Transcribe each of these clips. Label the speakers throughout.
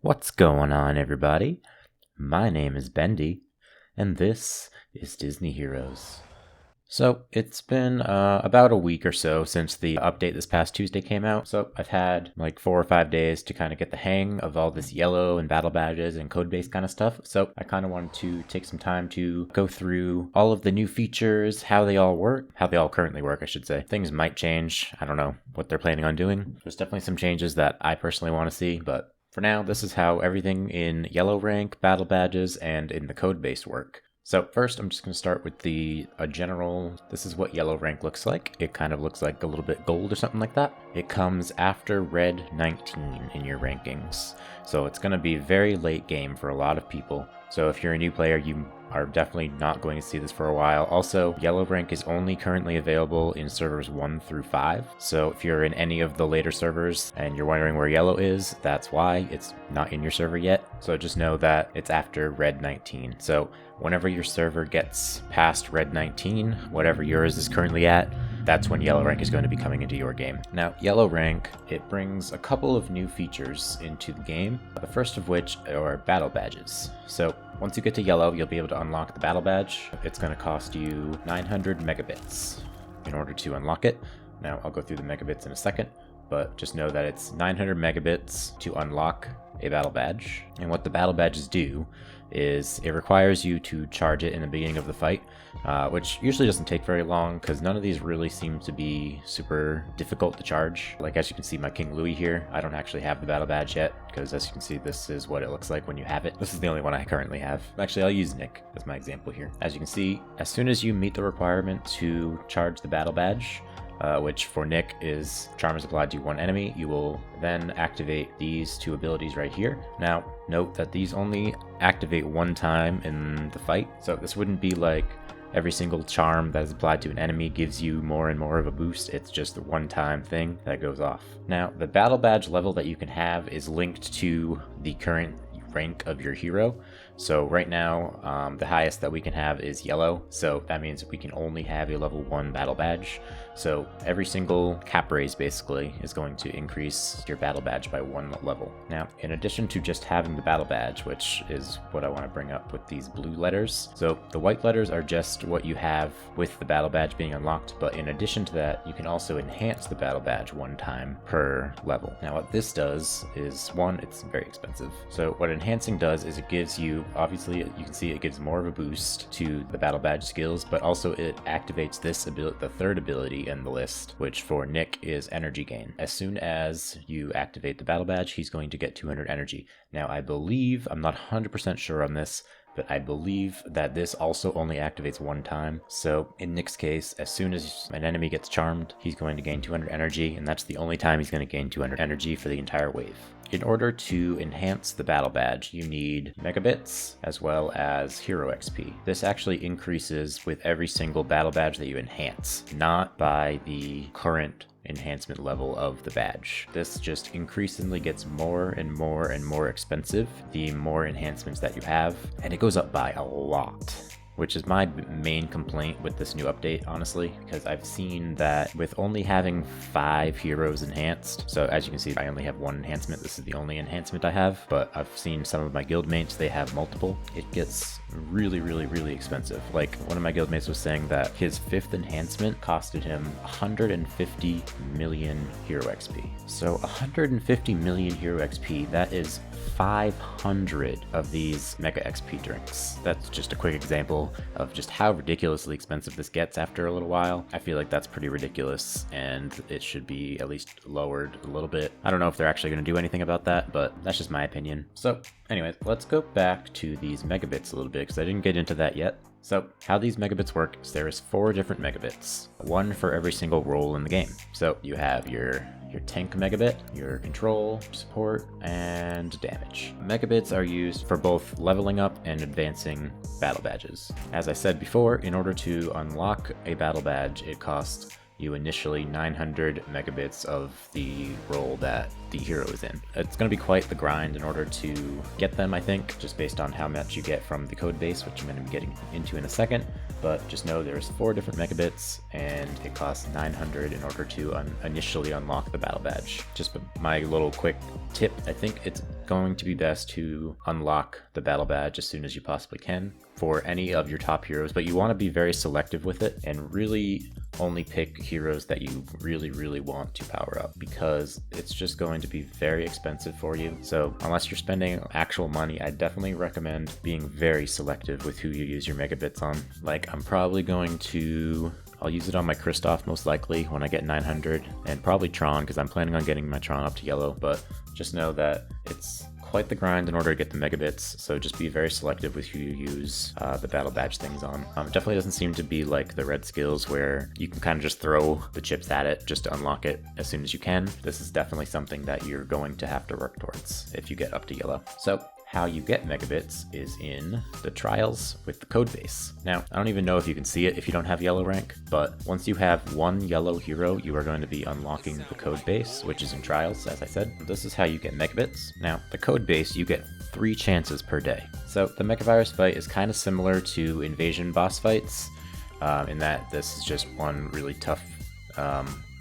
Speaker 1: What's going on, everybody? My name is Bendy, and this is Disney Heroes. So, it's been about a week or so since the update this past Tuesday came out, so I've had like 4 or 5 days to kind of get the hang of all this yellow and battle badges and code-based kind of stuff, so I kind of wanted to take some time to go through all of the new features, how they all currently work, I should say. Things might change, I don't know what they're planning on doing. There's definitely some changes that I personally want to see, but for now, this is how everything in yellow rank, battle badges, and in the code base work. So first, I'm just going to start with a general, this is what yellow rank looks like. It kind of looks like a little bit gold or something like that. It comes after red 19 in your rankings. So it's going to be very late game for a lot of people. So if you're a new player, you are definitely not going to see this for a while. Also, yellow rank is only currently available in servers 1 through 5. So if you're in any of the later servers and you're wondering where yellow is, that's why it's not in your server yet. So just know that it's after red 19. So whenever your server gets past red 19, whatever yours is currently at, that's when yellow rank is going to be coming into your game. Now, yellow rank, it brings a couple of new features into the game, the first of which are battle badges. So once you get to yellow, you'll be able to unlock the battle badge. It's going to cost you 900 megabits in order to unlock it. Now, I'll go through the megabits in a second, but just know that it's 900 megabits to unlock a battle badge. And what the battle badges do is it requires you to charge it in the beginning of the fight, which usually doesn't take very long because none of these really seem to be super difficult to charge. Like, as you can see, my King Louis here, I don't actually have the battle badge yet because, as you can see, this is what it looks like when you have it. This is the only one I currently have. Actually, I'll use Nick as my example here. As you can see, as soon as you meet the requirement to charge the battle badge, which for Nick is charm is applied to one enemy, you will then activate these two abilities right here. Now, note that these only activate one time in the fight, so this wouldn't be like every single charm that is applied to an enemy gives you more and more of a boost. It's just a one-time thing that goes off. Now, the battle badge level that you can have is linked to the current rank of your hero. So right now, the highest that we can have is yellow, so that means we can only have a level 1 battle badge. So every single cap raise basically is going to increase your battle badge by 1 level. Now, in addition to just having the battle badge, which is what I want to bring up with these blue letters, so the white letters are just what you have with the battle badge being unlocked, but in addition to that, you can also enhance the battle badge 1 time per level. Now, what this does is, one, it's very expensive. So what enhancing does is it gives you, obviously you can see it gives more of a boost to the battle badge skills, but also it activates this ability, the third ability in the list, which for Nick is energy gain. As soon as you activate the battle badge, he's going to get 200 energy. Now, I believe, I'm not 100% sure on this, but I believe that this also only activates 1 time. So in Nick's case, as soon as an enemy gets charmed, he's going to gain 200 energy, and that's the only time he's going to gain 200 energy for the entire wave. In order to enhance the battle badge, you need Megabits as well as Hero XP. This actually increases with every single battle badge that you enhance, not by the current enhancement level of the badge. This just increasingly gets more and more and more expensive the more enhancements that you have, and it goes up by a lot, which is my main complaint with this new update, honestly, because I've seen that with only having 5 heroes enhanced, so as you can see, I only have 1 enhancement. This is the only enhancement I have, but I've seen some of my guildmates, they have multiple. It gets really expensive. Like, one of my guildmates was saying that his 5th enhancement costed him 150 million hero XP. So 150 million hero XP, that is 500 of these Mega XP drinks. That's just a quick example of just how ridiculously expensive this gets after a little while. I feel like that's pretty ridiculous, and it should be at least lowered a little bit. I don't know if they're actually going to do anything about that, but that's just my opinion. So anyways, let's go back to these megabits a little bit, because I didn't get into that yet. So how these megabits work is there is 4 different megabits, 1 for every single role in the game. So you have your tank megabit, your control, support, and damage. Megabits are used for both leveling up and advancing battle badges. As I said before, in order to unlock a battle badge, it costs you initially 900 megabits of the role that the hero is in. It's going to be quite the grind in order to get them, I think, just based on how much you get from the code base, which I'm going to be getting into in a second. But just know there's 4 different megabits, and it costs 900 in order to initially unlock the battle badge. Just my little quick tip, I think it's going to be best to unlock the battle badge as soon as you possibly can for any of your top heroes, but you want to be very selective with it and really only pick heroes that you really want to power up, because it's just going to be very expensive for you. So unless you're spending actual money, I definitely recommend being very selective with who you use your Megabits on. Like, I'm probably going to... I'll use it on my Kristoff most likely when I get 900, and probably Tron, because I'm planning on getting my Tron up to yellow, but just know that it's quite the grind in order to get the Megabits, so just be very selective with who you use the battle badge things on. It definitely doesn't seem to be like the red skills where you can kind of just throw the chips at it just to unlock it as soon as you can. This is definitely something that you're going to have to work towards if you get up to yellow. So how you get Megabits is in the trials with the code base. Now, I don't even know if you can see it if you don't have yellow rank, but once you have one yellow hero, you are going to be unlocking the code base, which is in trials, as I said. This is how you get Megabits. Now, the code base, you get 3 chances per day. So the Megavirus fight is kind of similar to invasion boss fights, in that this is just one really tough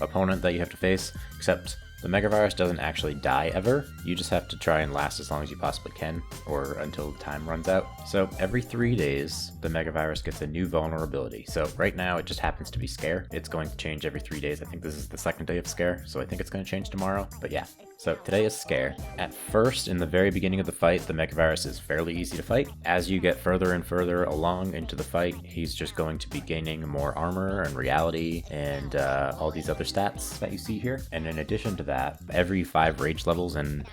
Speaker 1: opponent that you have to face, except the Megavirus doesn't actually die ever. You just have to try and last as long as you possibly can, or until time runs out. So every 3 days, the Megavirus gets a new vulnerability. So right now it just happens to be Scare. It's going to change every 3 days. I think this is the 2nd day of Scare, so I think it's going to change tomorrow, but yeah. So today is Scare. At first, in the very beginning of the fight, the Megavirus is fairly easy to fight. As you get further and further along into the fight, he's just going to be gaining more armor and reality and all these other stats that you see here. And in addition to that, every 5 rage levels, and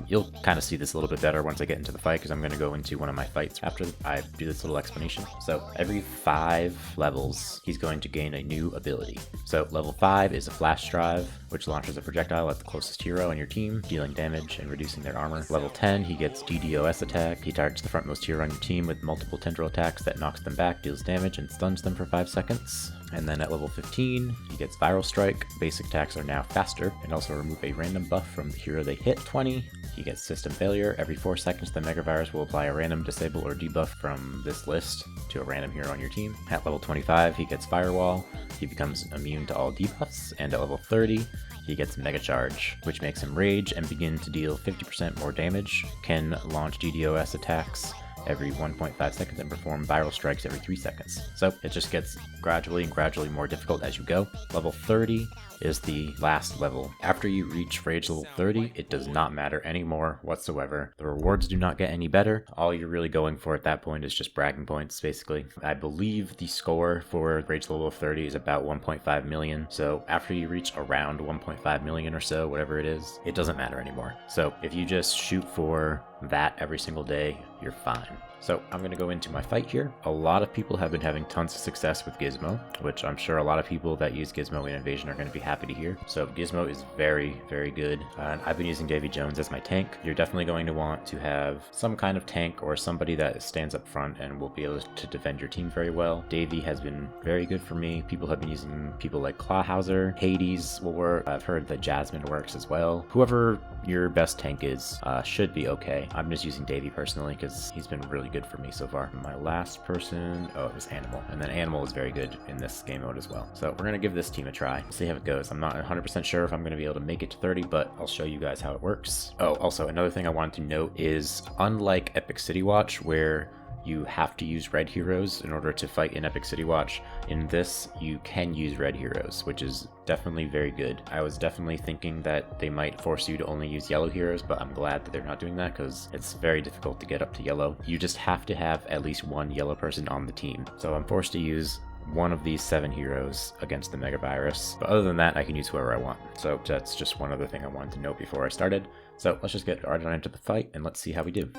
Speaker 1: you'll kind of see this a little bit better once I get into the fight, because I'm going to go into one of my fights after I do this little explanation. So every 5 levels, he's going to gain a new ability. So level 5 is a flash drive, which launches a projectile at the closest hero in your team, dealing damage and reducing their armor. Level 10, he gets DDoS attack. He targets the frontmost hero on your team with multiple tendril attacks that knocks them back, deals damage, and stuns them for 5 seconds. And then at level 15, he gets Viral Strike. Basic attacks are now faster, and also remove a random buff from the hero they hit. 20, he gets System Failure. Every 4 seconds, the Megavirus will apply a random disable or debuff from this list to a random hero on your team. At level 25, he gets Firewall. He becomes immune to all debuffs. And at level 30, he gets Mega Charge, which makes him rage and begin to deal 50% more damage, can launch DDoS attacks every 1.5 seconds and perform viral strikes every 3 seconds. So it just gets gradually more difficult as you go. Level 30 is the last level. After you reach rage level 30, it does not matter anymore whatsoever. The rewards do not get any better. All you're really going for at that point is just bragging points, basically. I believe the score for rage level 30 is about 1.5 million. So after you reach around 1.5 million or so, whatever it is, it doesn't matter anymore. So if you just shoot for that every single day, you're fine. So I'm going to go into my fight here. A lot of people have been having tons of success with Gizmo, which I'm sure a lot of people that use Gizmo in Invasion are going to be happy to hear. So Gizmo is very good. And I've been using Davy Jones as my tank. You're definitely going to want to have some kind of tank or somebody that stands up front and will be able to defend your team very well. Davy has been very good for me. People have been using people like Clawhauser. Hades will work. I've heard that Jasmine works as well. Whoever your best tank is should be okay. I'm just using Davy personally because he's been really good for me so far. My last person, oh, it was Animal. And then Animal is very good in this game mode as well. So we're going to give this team a try. See how it goes. I'm not 100% sure if I'm going to be able to make it to 30, but I'll show you guys how it works. Oh, also another thing I wanted to note is, unlike Epic City Watch, where you have to use red heroes in order to fight in Epic City Watch, in this you can use red heroes, which is definitely very good. I was definitely thinking that they might force you to only use yellow heroes, but I'm glad that they're not doing that because it's very difficult to get up to yellow. You just have to have at least one yellow person on the team. So I'm forced to use one of these 7 heroes against the Megavirus, but other than that I can use whoever I want. So that's just one other thing I wanted to note before I started. So let's just get right on into the fight and let's see how we do.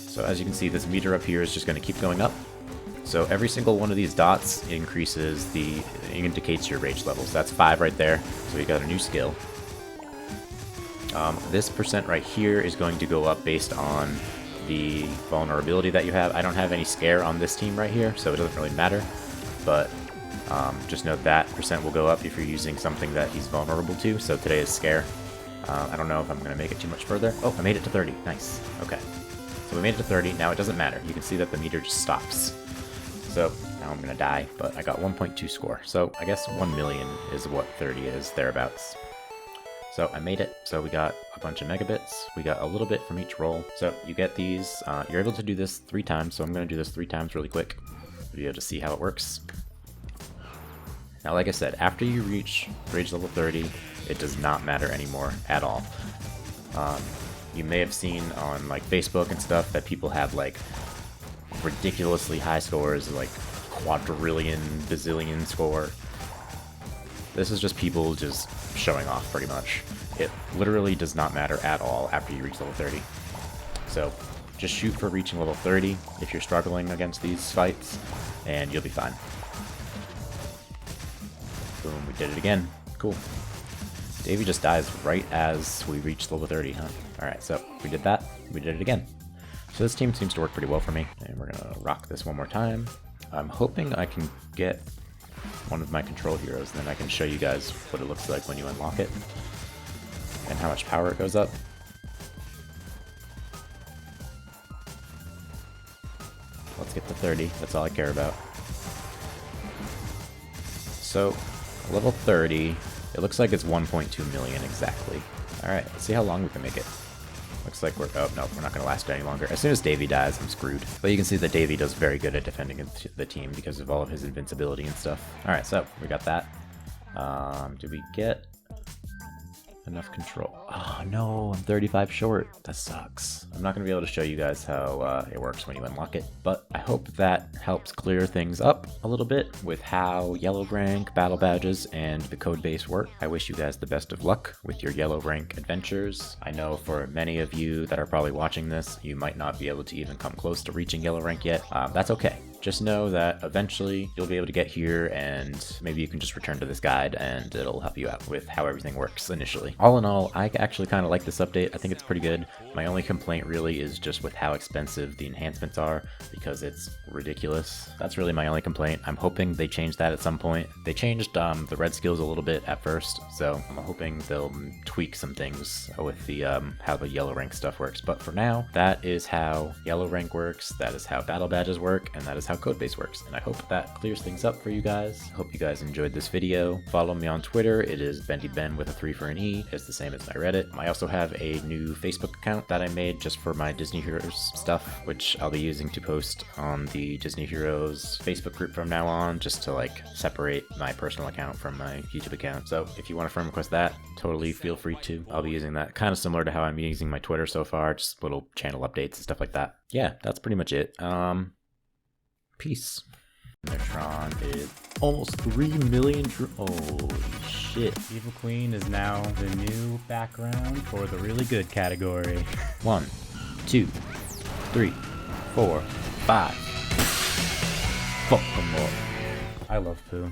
Speaker 1: So as you can see, this meter up here is just going to keep going up. So every single one of these dots indicates your rage levels. That's 5 right there. So we got a new skill. This percent right here is going to go up based on the vulnerability that you have. I don't have any scare on this team right here, so it doesn't really matter. But just note that percent will go up if you're using something that he's vulnerable to. So today is scare. I don't know if I'm going to make it too much further. Oh, I made it to 30. Nice. Okay. So we made it to 30. Now it doesn't matter. You can see that the meter just stops. So now I'm gonna die, but I got 1.2 score. So I guess 1 million is what 30 is, thereabouts. So I made it. So we got a bunch of megabits. We got a little bit from each roll. So you get these, you're able to do this 3 times. So I'm gonna do this 3 times really quick to be able to see how it works. Now, like I said, after you reach rage level 30, it does not matter anymore at all. You may have seen on like Facebook and stuff that people have like ridiculously high scores, like quadrillion, bazillion score. This is just people just showing off pretty much. It literally does not matter at all after you reach level 30. So just shoot for reaching level 30 if you're struggling against these fights, and you'll be fine. Boom, we did it again. Cool. Davey just dies right as we reach level 30, huh? Alright, so we did that. We did it again. So this team seems to work pretty well for me, and we're gonna rock this one more time. I'm hoping I can get one of my control heroes, and then I can show you guys what it looks like when you unlock it, and how much power it goes up. Let's get to 30, that's all I care about. So, level 30, it looks like it's 1.2 million exactly. Alright, let's see how long we can make it. Looks like we're, oh no, we're not going to last any longer. As soon as Davey dies, I'm screwed. But you can see that Davey does very good at defending the team because of all of his invincibility and stuff. Alright, so we got that. Did we get enough control? Oh no, I'm 35 short. That sucks. I'm not going to be able to show you guys how it works when you unlock it, but I hope that helps clear things up a little bit with how yellow rank, battle badges, and the code base work. I wish you guys the best of luck with your yellow rank adventures. I know for many of you that are probably watching this, you might not be able to even come close to reaching yellow rank yet. That's okay. Just know that eventually you'll be able to get here, and maybe you can just return to this guide and it'll help you out with how everything works initially. All in all, I actually kind of like this update. I think it's pretty good. My only complaint really is just with how expensive the enhancements are, because it's ridiculous. That's really my only complaint. I'm hoping they change that at some point. They changed the red skills a little bit at first, so I'm hoping they'll tweak some things with the how the yellow rank stuff works. But for now, that is how yellow rank works, that is how battle badges work, and that is how codebase works, and I hope that clears things up for you guys. Hope you guys enjoyed this video. Follow me on Twitter. It is BendyBen with a 3 for an E. It's the same as my Reddit. I also have a new Facebook account that I made just for my Disney Heroes stuff, which I'll be using to post on the Disney Heroes Facebook group from now on, just to like separate my personal account from my YouTube account. So if you want to friend request that, totally feel free to. I'll be using that kind of similar to how I'm using my Twitter so far, just little channel updates and stuff like that. Yeah, that's pretty much it. Peace. Neutron is almost 3 million. Holy shit.
Speaker 2: Evil Queen is now the new background for the really good category.
Speaker 1: 1, 2, 3, 4, 5. Fuck them all.
Speaker 2: I love poo.